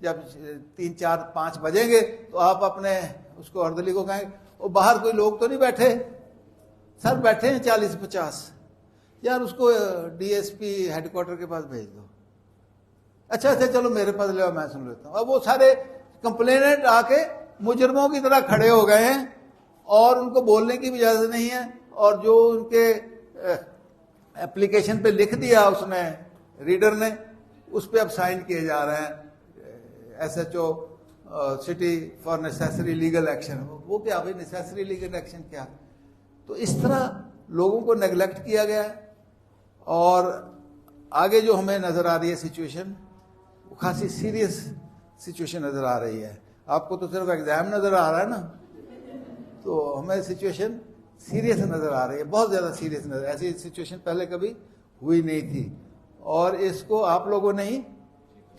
जब 3, 4, 5 बजेंगे तो आप अपने उसको अर्दली को कहेंगे और बाहर कोई लोग तो नहीं बैठे, सर बैठे हैं 40-50, यार उसको डीएसपी हेडक्वार्टर के पास भेज दो। अच्छा चलो मेरे पास ले आओ, मैं सुन लेता हूँ। अब वो सारे कंप्लेनेंट आके मुजरमों की तरह खड़े हो गए हैं और उनको बोलने की भी इजाजत नहीं है, और जो उनके एप्लीकेशन पे लिख दिया उसने, रीडर ने, उस पर अब साइन किए जा रहे हैं SHO city for necessary legal action. वो क्या भाई, नेसेसरी लीगल एक्शन क्या? तो इस तरह लोगों को नेग्लेक्ट किया गया है। और आगे जो हमें नजर आ रही है सिचुएशन, वो खासी सीरियस सिचुएशन नजर आ रही है। आपको तो सिर्फ एग्जाम नजर आ रहा है ना, तो हमें सिचुएशन सीरियस नजर आ रही है, बहुत ज्यादा सीरियस नजर। ऐसी सिचुएशन पहले कभी हुई नहीं थी, और इसको आप लोगों ने ही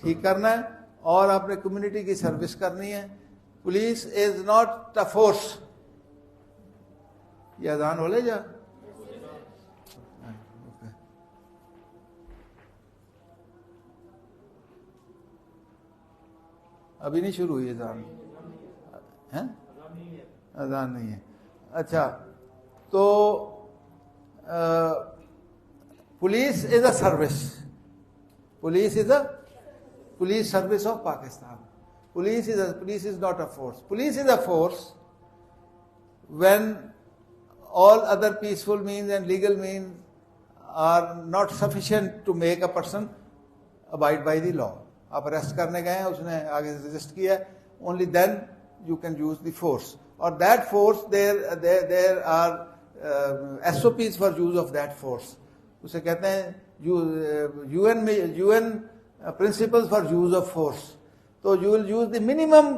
ठीक करना है और अपने कम्युनिटी की सर्विस करनी है। Police is not a force. ये अजान हो ले जा, अभी नहीं शुरू हुई अजान है? अजान नहीं है। अच्छा, तो police is a service, police is a police service of Pakistan. Police is not a force. Police is a force when all other peaceful means and legal means are not sufficient to make a person abide by the law. आप arrest करने गए हैं, उसने आगे से resist किया, only then you can use the force. और that force, there are SOPs for use of that force. उसे कहते हैं UN principles for use of force. तो you will use the minimum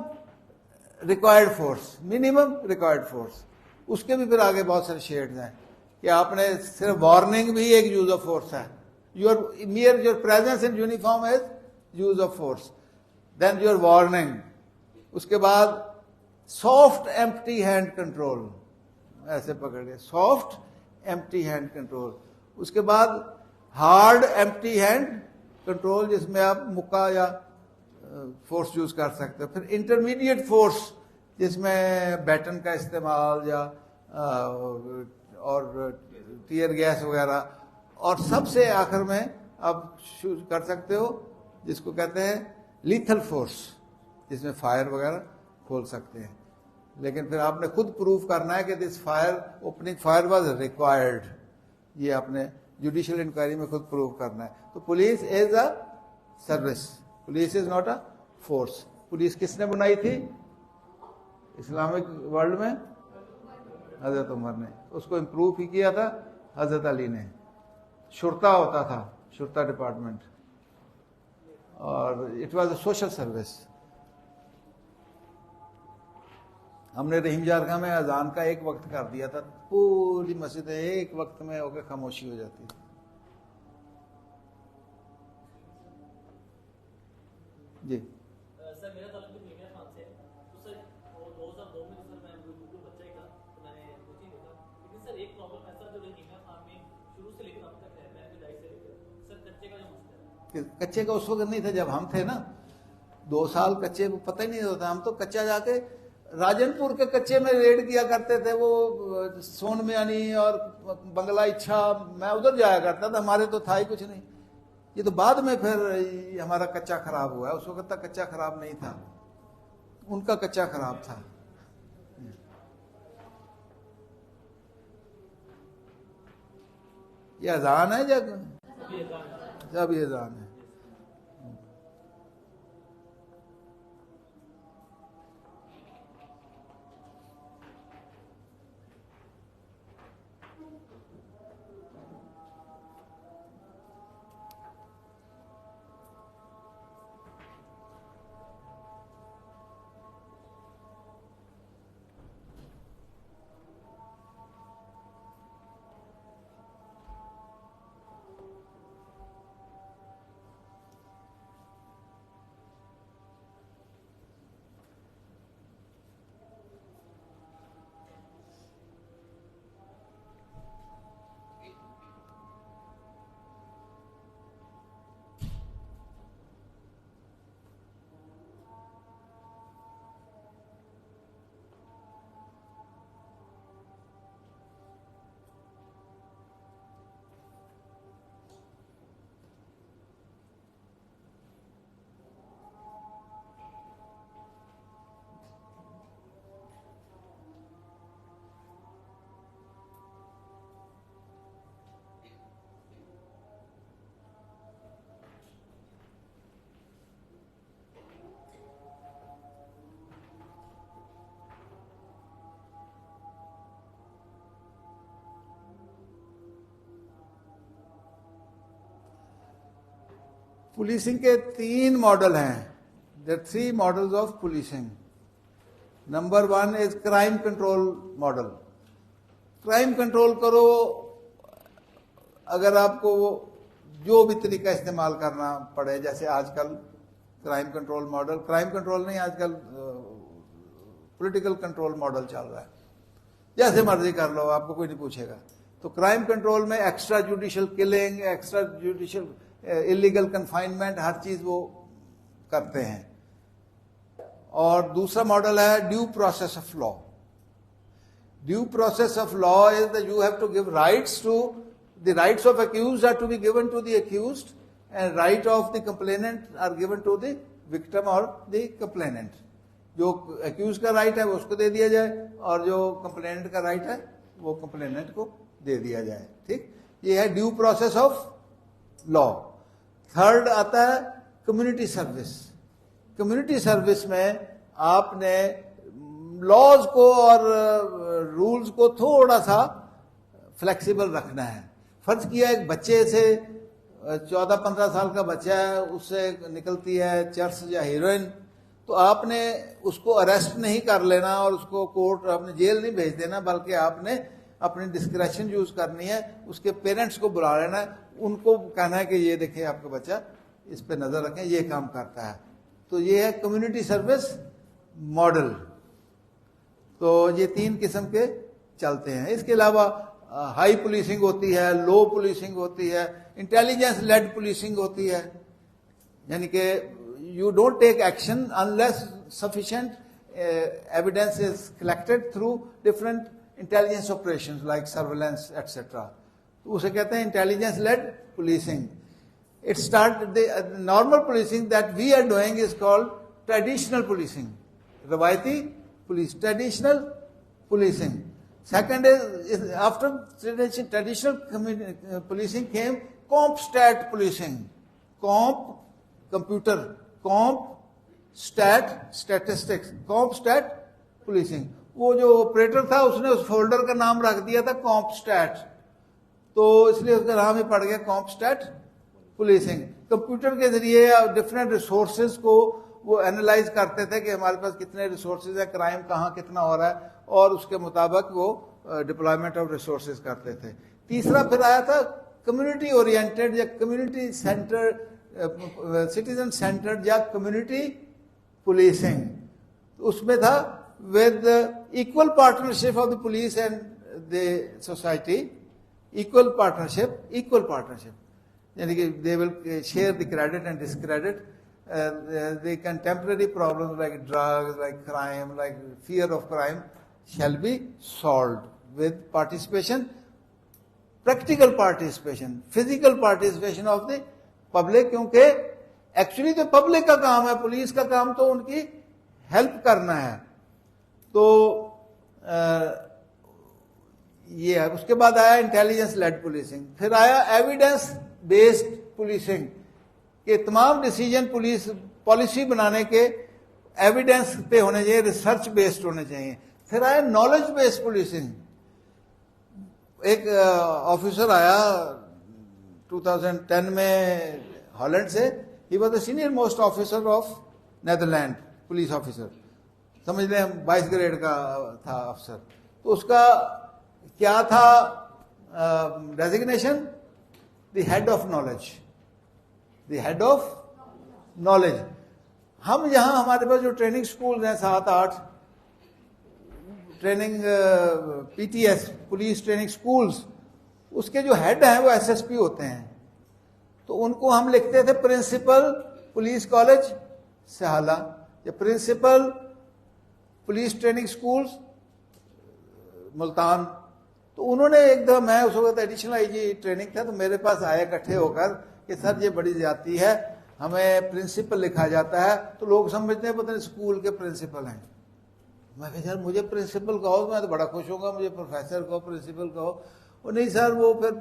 required force, minimum required force. उसके भी फिर आगे बहुत सारे शेड्स हैं कि आपने सिर्फ वार्निंग भी एक यूज ऑफ फोर्स है। Your presence in uniform is use of force, then your warning. उसके बाद सॉफ्ट एम्प्टी हैंड कंट्रोल, ऐसे पकड़ के सॉफ्ट एम्प्टी हैंड कंट्रोल। उसके बाद हार्ड एम्प्टी हैंड कंट्रोल, जिसमें आप मुक्का या फोर्स यूज कर सकते हो। फिर इंटरमीडिएट फोर्स, जिसमें बैटन का इस्तेमाल या और टीयर गैस वगैरह, और सबसे आखिर में आप कर सकते हो जिसको कहते हैं लीथल फोर्स, जिसमें फायर वगैरह खोल सकते हैं। लेकिन फिर आपने खुद प्रूव करना है कि this fire, opening fire was required. ये आपने जुडिशियल इंक्वायरी में खुद प्रूव करना है। तो police is a service, police is not a force. Police किसने बनाई थी इस्लामिक वर्ल्ड में? हजरत उमर ने। उसको इम्प्रूव ही किया था हजरत अली ने। शुरता होता था, शुरता डिपार्टमेंट, और it was a social service. हमने रहीम जारगा में अजान का एक वक्त कर दिया था, पूरी मस्जिद एक वक्त में होकर खामोशी हो जाती। जी सर, मेरा ताल्लुक भी मीमिया खान से है। तो सर वो 2002 में तो सर मैं बिल्कुल बच्चा ही था, तो मैंने कुछ ही देखा। लेकिन सर एक प्रॉब्लम ऐसा जो मीमिया खान में शुरू से लेकर अब तक है, मैं विदाई से लेकर, सर कच्चे का जो मसला है। कच्चे का उस वक्त नहीं था जब हम थे ना, 2 साल कच्चे को पता ही नहीं होता। हम तो कच्चा जाके राजनपुर के कच्चे में रेड किया करते थे, वो सोन मियानी और बंगला इच्छा, मैं उधर जाया करता था, हमारे तो था ही कुछ नहीं। ये तो बाद में फिर हमारा कच्चा खराब हुआ है, उस वक्त तक कच्चा खराब नहीं था, उनका कच्चा खराब था। ये अजान है जब ये अजान है। पुलिसिंग के 3 मॉडल हैं. There are 3 models of policing. Number 1 is crime control model. Crime control करो, अगर आपको जो भी तरीका इस्तेमाल करना पड़े, जैसे आजकल crime control model, crime control नहीं, आजकल पॉलिटिकल कंट्रोल मॉडल चल रहा है, जैसे मर्जी कर लो, आपको कोई नहीं पूछेगा. तो क्राइम कंट्रोल में extra judicial killing, extra judicial illegal confinement, हर चीज वो करते हैं. और दूसरा मॉडल है due process of law. Due process of law is that you have to give rights to the rights of accused are to be given to the accused and right of the complainant are given to the victim or the complainant. जो accused का right है वो उसको दे दिया जाए और जो complainant का right है वो complainant को दे दिया जाए. ठीक, ये है due process of law. Third आता है कम्युनिटी सर्विस. कम्युनिटी सर्विस में आपने लॉज को और रूल्स को थोड़ा सा फ्लेक्सिबल रखना है. फर्ज किया एक बच्चे से 14-15 साल का बच्चा है, उससे निकलती है चर्स या हीरोइन, तो आपने उसको अरेस्ट नहीं कर लेना और उसको कोर्ट अपने जेल नहीं भेज देना, बल्कि आपने अपनी डिस्क्रेशन यूज करनी है. उसके पेरेंट्स को बुला लेना है, उनको कहना है कि ये देखें आपका बच्चा, इस पे नजर रखें, ये काम करता है. तो ये है कम्युनिटी सर्विस मॉडल. तो ये 3 किस्म के चलते हैं. इसके अलावा हाई पुलिसिंग होती है, लो पुलिसिंग होती है, इंटेलिजेंस लेड पुलिसिंग होती है. यानी कि you don't take action unless sufficient evidence is collected through different intelligence operations like surveillance etcetera. तो उसे कहते हैं intelligence led policing. It start the normal policing that we are doing is called traditional policing. रवायती police, traditional policing. Second is after traditional policing came comp stat policing. Comp computer, comp stat statistics, comp stat policing. वो जो operator था उसने उस folder का नाम रख दिया था कॉम्प स्टैट, तो इसलिए उसका नाम ही पड़ गया कॉम्प स्टैट पुलिसिंग. कंप्यूटर के जरिए डिफरेंट रिसोर्सेज को वो एनालाइज करते थे कि हमारे पास कितने रिसोर्सेज है, क्राइम कहाँ कितना हो रहा है, और उसके मुताबिक वो डिप्लॉयमेंट ऑफ रिसोर्सेज करते थे. तीसरा फिर आया था कम्युनिटी ओरिएंटेड या कम्युनिटी सेंटर्ड, सिटीजन सेंटर्ड या कम्युनिटी पुलिसिंग. उसमें था with equal partnership of the police and the society. Equal partnership यानी कि they will share the credit and discredit. The contemporary problems like drugs, like crime, like fear of crime shall be solved with participation, practical participation, physical participation of the public. क्योंकि actually तो public का काम है, police का काम तो उनकी help करना है. तो ये है. उसके बाद आया इंटेलिजेंस लेड पुलिसिंग. फिर आया एविडेंस बेस्ड पुलिसिंग कि तमाम डिसीजन पुलिस पॉलिसी बनाने के एविडेंस पे होने चाहिए, रिसर्च बेस्ड होने चाहिए. फिर आया नॉलेज बेस्ड पुलिसिंग. एक ऑफिसर आया 2010 में हॉलैंड से. He was the senior most officer of Netherland, police officer, समझ लें 22 ग्रेड का था अफसर. तो उसका क्या था designation? The head of knowledge. The head of knowledge. हम यहां हमारे पास जो ट्रेनिंग स्कूल हैं 7-8 training PTS, police training schools, उसके जो हेड हैं वो एसएसपी होते हैं. तो उनको हम लिखते थे प्रिंसिपल पुलिस कॉलेज सहाला या principal police training schools Multan. तो उन्होंने एक दफा, मैं उस वक्त एडिशनल आईजी ट्रेनिंग था, तो मेरे पास आए इकट्ठे होकर कि सर ये बड़ी ज्यादती है, हमें प्रिंसिपल लिखा जाता है तो लोग समझते हैं पता नहीं स्कूल के प्रिंसिपल हैं. मैं कहा सर मुझे प्रिंसिपल कहो, मैं तो बड़ा खुश होगा, मुझे प्रोफेसर कहो, प्रिंसिपल कहो. वो नहीं सर, वो फिर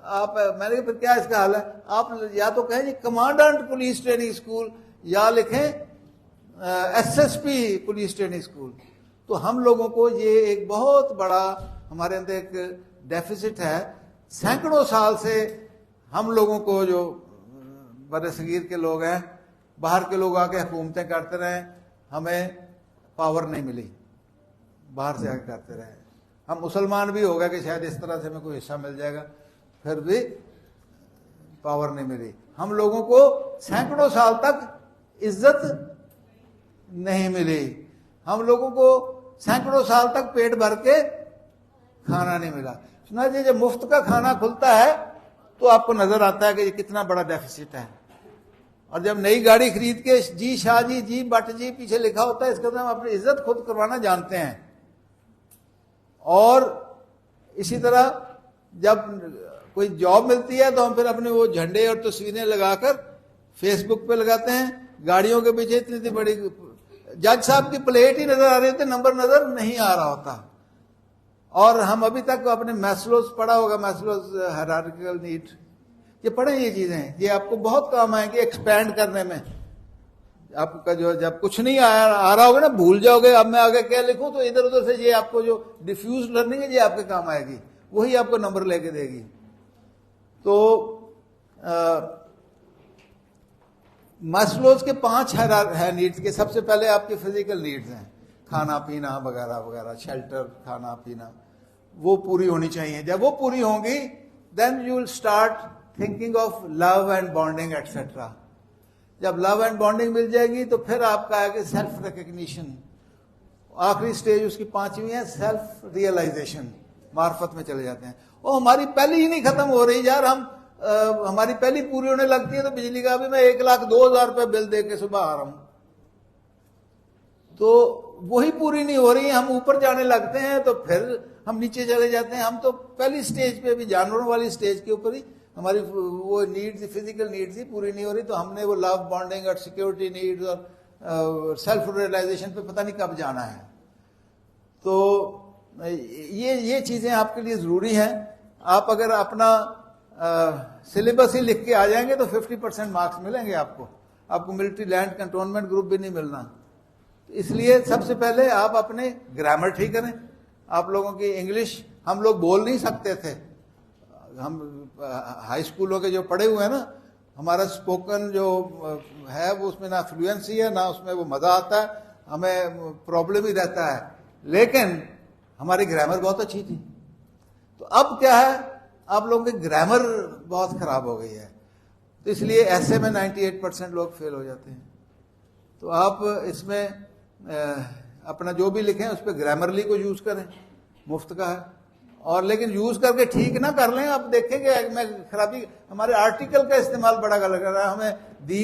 आप, मैंने कहा फिर क्या इसका हाल है? आप या तो कहें जी कमांडेंट पुलिस ट्रेनिंग स्कूल या लिखें एसएसपी पुलिस ट्रेनिंग स्कूल. तो हम लोगों को ये एक बहुत बड़ा हमारे अंदर एक डेफिसिट है. सैकड़ों साल से हम लोगों को जो बड़े सगीर के लोग हैं, बाहर के लोग आके हुकूमतें करते रहे, हमें पावर नहीं मिली, बाहर से आके करते रहे। हम मुसलमान भी हो गए कि शायद इस तरह से हमें कोई हिस्सा मिल जाएगा, फिर भी पावर नहीं मिली। हम लोगों को सैकड़ों साल तक इज्जत नहीं मिली, हम लोगों को सैकड़ों साल तक पेट भर के खाना नहीं मिला। सुना जी, जब मुफ्त का खाना खुलता है तो आपको नजर आता है कि ये कितना बड़ा डेफिसिट है। और जब नई गाड़ी खरीद के जी शाह जी, जी भट्ट जी पीछे लिखा होता है, इसका तो हम अपनी इज्जत खुद करवाना जानते हैं। और इसी तरह जब कोई जॉब मिलती है तो हम फिर अपने वो झंडे और तस्वीरें लगाकर फेसबुक पे लगाते हैं, गाड़ियों के पीछे इतनी बड़ी जज साहब की प्लेट ही नजर आ रही होती, नंबर नजर नहीं आ रहा होता। और हम अभी तक अपने मैस्लोज पढ़ा होगा, मैस्लोज हायरार्किकल नीड, ये पढ़े ये चीजें, ये आपको बहुत काम आएंगे एक्सपैंड करने में। आपका जो जब कुछ नहीं आ रहा होगा ना, भूल जाओगे अब मैं आगे क्या लिखूं, तो इधर उधर से ये आपको जो डिफ्यूज लर्निंग है ये आपके काम आएगी, वही आपको नंबर लेके देगी। तो मैस्लोज के 5 है नीड्स के। सबसे पहले आपके फिजिकल नीड्स हैं, खाना पीना वगैरह वगैरह, शेल्टर, खाना पीना, वो पूरी होनी चाहिए। जब वो पूरी होंगी then you will start thinking of love and bonding etcetera. जब लव एंड बॉन्डिंग मिल जाएगी तो फिर आपका है कि सेल्फ रिकग्निशन, आखिरी स्टेज उसकी 5वीं है सेल्फ रियलाइजेशन, मार्फत में चले जाते हैं। वो हमारी पहली ही नहीं खत्म हो रही यार, हम हमारी पहली पूरी होने लगती है तो बिजली का भी मैं 1,02,000 रुपये बिल दे के सुबह आ रहा हूं, तो वही पूरी नहीं हो रही, हम ऊपर जाने लगते हैं तो फिर हम नीचे चले जाते हैं। हम तो पहली स्टेज पे भी, जानवरों वाली स्टेज के ऊपर ही हमारी वो नीड्स, फिजिकल नीड्स ही पूरी नहीं हो रही, तो हमने वो लव, बॉन्डिंग और सिक्योरिटी नीड्स और सेल्फ रियलाइजेशन पे पता नहीं कब जाना है। तो ये चीजें आपके लिए जरूरी हैं। आप अगर अपना सिलेबस ही लिख के आ जाएंगे तो 50% मार्क्स मिलेंगे आपको मिलिट्री लैंड कंटोनमेंट ग्रुप भी नहीं मिलना। इसलिए सबसे पहले आप अपने ग्रामर ठीक करें। आप लोगों की इंग्लिश, हम लोग बोल नहीं सकते थे, हम हाई स्कूलों के जो पढ़े हुए हैं ना, हमारा स्पोकन जो है वो उसमें ना फ्लुएंसी है ना उसमें वो मजा आता है, हमें प्रॉब्लम ही रहता है, लेकिन हमारी ग्रामर बहुत अच्छी थी। तो अब क्या है, आप लोगों की ग्रामर बहुत खराब हो गई है, तो इसलिए ऐसे में 98% लोग फेल हो जाते हैं। तो आप इसमें अपना जो भी लिखें उस पर ग्रामरली को यूज करें, मुफ्त का है। और लेकिन यूज करके ठीक ना कर लें, आप देखेंगे मैं खराबी, हमारे आर्टिकल का इस्तेमाल बड़ा गलत कर रहा है, हमें दी का